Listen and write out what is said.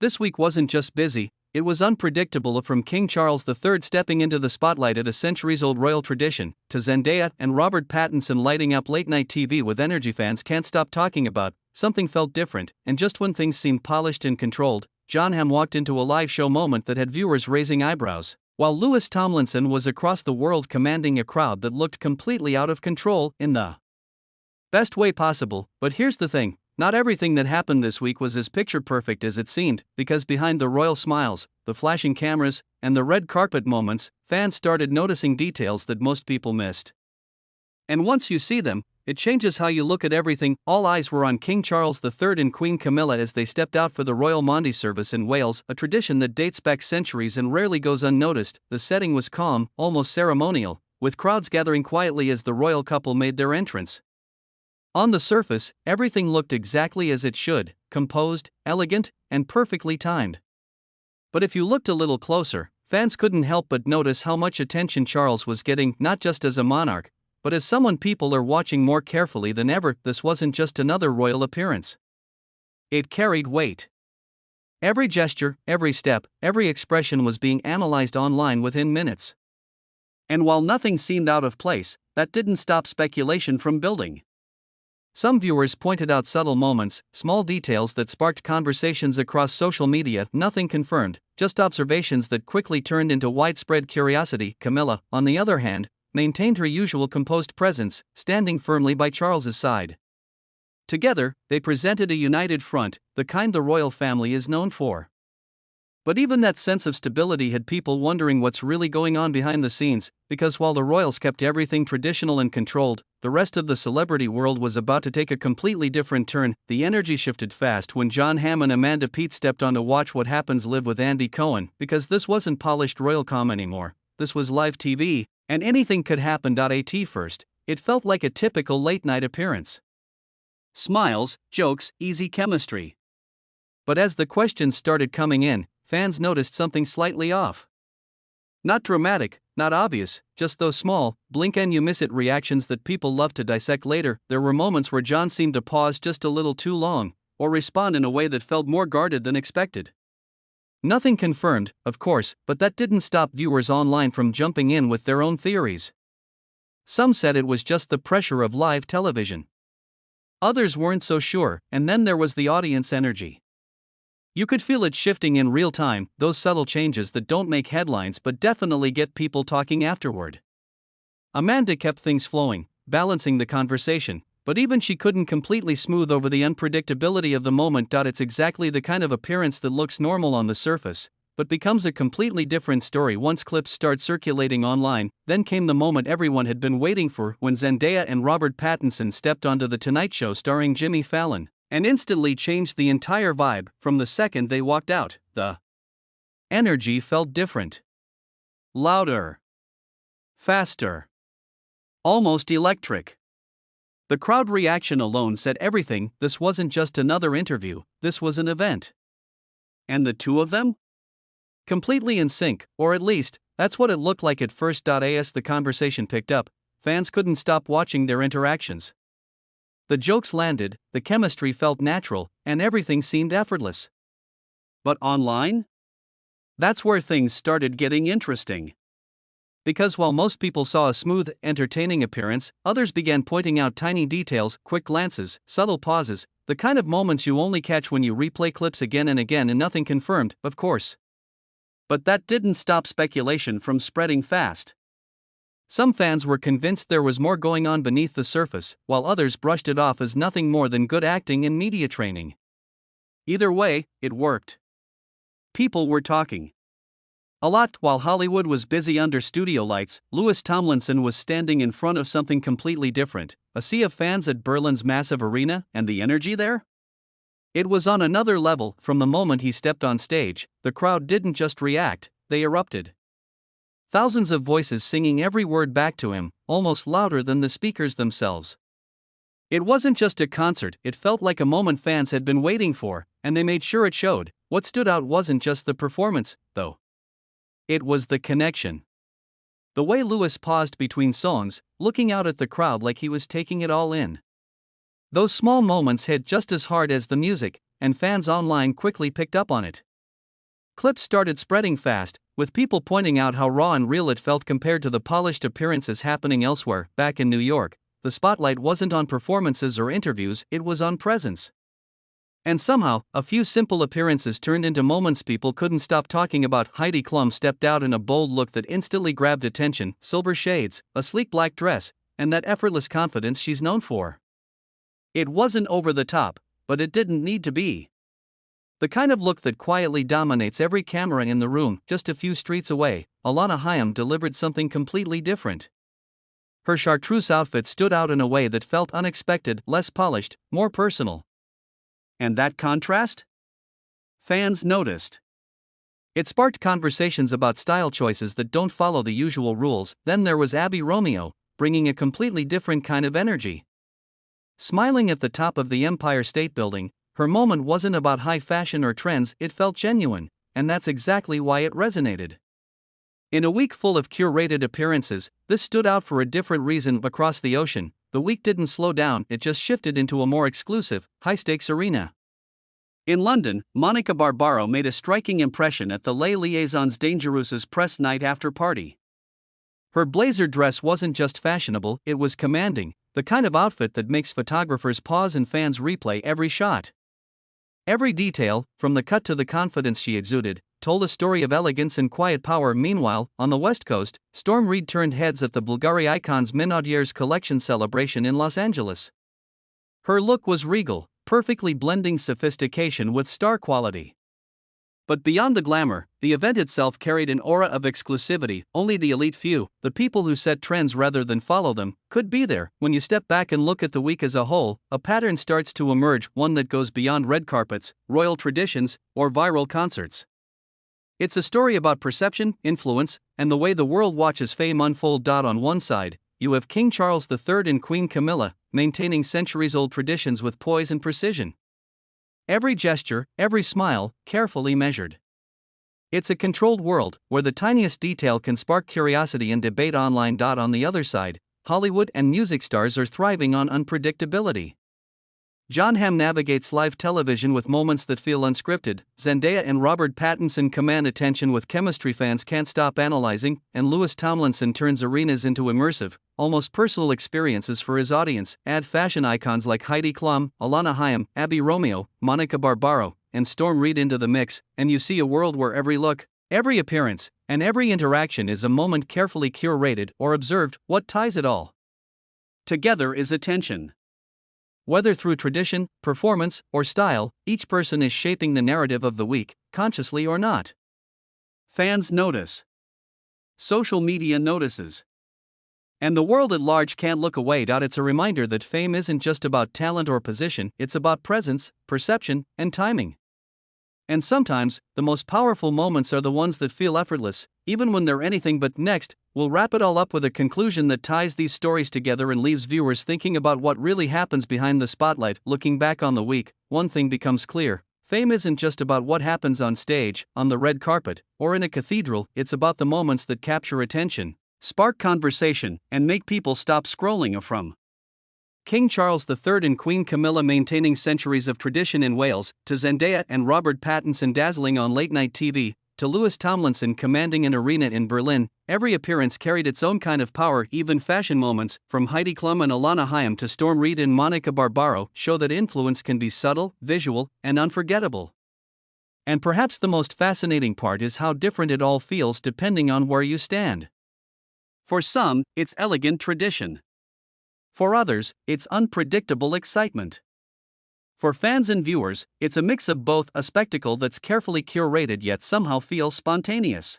This week wasn't just busy, it was unpredictable, from King Charles III stepping into the spotlight at a centuries-old royal tradition, to Zendaya and Robert Pattinson lighting up late-night TV with energy fans can't stop talking about. Something felt different, and just when things seemed polished and controlled, Jon Hamm walked into a live show moment that had viewers raising eyebrows, while Louis Tomlinson was across the world commanding a crowd that looked completely out of control, in the best way possible. But here's the thing. Not everything that happened this week was as picture-perfect as it seemed, because behind the royal smiles, the flashing cameras, and the red carpet moments, fans started noticing details that most people missed. And once you see them, it changes how you look at everything. All eyes were on King Charles III and Queen Camilla as they stepped out for the Royal Maundy service in Wales, a tradition that dates back centuries and rarely goes unnoticed. The setting was calm, almost ceremonial, with crowds gathering quietly as the royal couple made their entrance. On the surface, everything looked exactly as it should, composed, elegant, and perfectly timed. But if you looked a little closer, fans couldn't help but notice how much attention Charles was getting, not just as a monarch, but as someone people are watching more carefully than ever. This wasn't just another royal appearance. It carried weight. Every gesture, every step, every expression was being analyzed online within minutes. And while nothing seemed out of place, that didn't stop speculation from building. Some viewers pointed out subtle moments, small details that sparked conversations across social media. Nothing confirmed, just observations that quickly turned into widespread curiosity. Camilla, on the other hand, maintained her usual composed presence, standing firmly by Charles's side. Together, they presented a united front, the kind the royal family is known for. But even that sense of stability had people wondering what's really going on behind the scenes, because while the royals kept everything traditional and controlled, the rest of the celebrity world was about to take a completely different turn. The energy shifted fast when Jon Hamm and Amanda Peet stepped on to Watch What Happens Live with Andy Cohen, because this wasn't polished royalcom anymore, this was live TV, and anything could happen. At first, it felt like a typical late-night appearance. Smiles, jokes, easy chemistry. But as the questions started coming in, fans noticed something slightly off. Not dramatic, not obvious, just those small, blink and you miss it reactions that people love to dissect later. There were moments where Jon seemed to pause just a little too long, or respond in a way that felt more guarded than expected. Nothing confirmed, of course, but that didn't stop viewers online from jumping in with their own theories. Some said it was just the pressure of live television. Others weren't so sure, and then there was the audience energy. You could feel it shifting in real time, those subtle changes that don't make headlines but definitely get people talking afterward. Amanda kept things flowing, balancing the conversation, but even she couldn't completely smooth over the unpredictability of the moment. It's exactly the kind of appearance that looks normal on the surface, but becomes a completely different story once clips start circulating online. Then came the moment everyone had been waiting for, when Zendaya and Robert Pattinson stepped onto The Tonight Show starring Jimmy Fallon, and instantly changed the entire vibe. From the second they walked out, the energy felt different. Louder. Faster. Almost electric. The crowd reaction alone said everything. This wasn't just another interview, this was an event. And the two of them? Completely in sync, or at least, that's what it looked like at first. As the conversation picked up, fans couldn't stop watching their interactions. The jokes landed, the chemistry felt natural, and everything seemed effortless. But online? That's where things started getting interesting. Because while most people saw a smooth, entertaining appearance, others began pointing out tiny details, quick glances, subtle pauses, the kind of moments you only catch when you replay clips again and again. And nothing confirmed, of course. But that didn't stop speculation from spreading fast. Some fans were convinced there was more going on beneath the surface, while others brushed it off as nothing more than good acting and media training. Either way, it worked. People were talking. A lot. While Hollywood was busy under studio lights, Louis Tomlinson was standing in front of something completely different, a sea of fans at Berlin's massive arena, and the energy there? It was on another level. From the moment he stepped on stage, the crowd didn't just react, they erupted. Thousands of voices singing every word back to him, almost louder than the speakers themselves. It wasn't just a concert, it felt like a moment fans had been waiting for, and they made sure it showed. What stood out wasn't just the performance, though. It was the connection. The way Louis paused between songs, looking out at the crowd like he was taking it all in. Those small moments hit just as hard as the music, and fans online quickly picked up on it. Clips started spreading fast, with people pointing out how raw and real it felt compared to the polished appearances happening elsewhere. Back in New York, the spotlight wasn't on performances or interviews, it was on presence. And somehow, a few simple appearances turned into moments people couldn't stop talking about. Heidi Klum stepped out in a bold look that instantly grabbed attention: silver shades, a sleek black dress, and that effortless confidence she's known for. It wasn't over the top, but it didn't need to be. The kind of look that quietly dominates every camera in the room. Just a few streets away, Alana Haim delivered something completely different. Her chartreuse outfit stood out in a way that felt unexpected, less polished, more personal. And that contrast? Fans noticed. It sparked conversations about style choices that don't follow the usual rules. Then there was Abby Romeo, bringing a completely different kind of energy. Smiling at the top of the Empire State Building, her moment wasn't about high fashion or trends, it felt genuine, and that's exactly why it resonated. In a week full of curated appearances, this stood out for a different reason. Across the ocean, the week didn't slow down, it just shifted into a more exclusive, high-stakes arena. In London, Monica Barbaro made a striking impression at the Les Liaisons Dangereuses press night after party. Her blazer dress wasn't just fashionable, it was commanding, the kind of outfit that makes photographers pause and fans replay every shot. Every detail, from the cut to the confidence she exuded, told a story of elegance and quiet power. Meanwhile, on the West Coast, Storm Reid turned heads at the Bulgari Icons Minaudiers collection celebration in Los Angeles. Her look was regal, perfectly blending sophistication with star quality. But beyond the glamour, the event itself carried an aura of exclusivity. Only the elite few, the people who set trends rather than follow them, could be there. When you step back and look at the week as a whole, a pattern starts to emerge, one that goes beyond red carpets, royal traditions, or viral concerts. It's a story about perception, influence, and the way the world watches fame unfold. On one side, you have King Charles III and Queen Camilla, maintaining centuries-old traditions with poise and precision. Every gesture, every smile, carefully measured. It's a controlled world, where the tiniest detail can spark curiosity and debate online. On the other side, Hollywood and music stars are thriving on unpredictability. Jon Hamm navigates live television with moments that feel unscripted. Zendaya and Robert Pattinson command attention with chemistry fans can't stop analyzing, and Tomlinson turns arenas into immersive, almost personal experiences for his audience. Add fashion icons like Heidi Klum, Alana Haim, Abby Romeo, Monica Barbaro, and Storm Reid into the mix, and you see a world where every look, every appearance, and every interaction is a moment carefully curated or observed. What ties it all together is attention. Whether through tradition, performance, or style, each person is shaping the narrative of the week, consciously or not. Fans notice. Social media notices. And the world at large can't look away. It's a reminder that fame isn't just about talent or position, it's about presence, perception, and timing. And sometimes, the most powerful moments are the ones that feel effortless, even when they're anything but next. We'll wrap it all up with a conclusion that ties these stories together and leaves viewers thinking about what really happens behind the spotlight. Looking back on the week, one thing becomes clear: fame isn't just about what happens on stage, on the red carpet, or in a cathedral, it's about the moments that capture attention, spark conversation, and make people stop scrolling. From King Charles III and Queen Camilla maintaining centuries of tradition in Wales, to Zendaya and Robert Pattinson dazzling on late-night TV, to Tomlinson commanding an arena in Berlin, every appearance carried its own kind of power. Even fashion moments, from Heidi Klum and Alana Haim to Storm Reid and Monica Barbaro, show that influence can be subtle, visual, and unforgettable. And perhaps the most fascinating part is how different it all feels depending on where you stand. For some, it's elegant tradition. For others, it's unpredictable excitement. For fans and viewers, it's a mix of both, a spectacle that's carefully curated yet somehow feels spontaneous.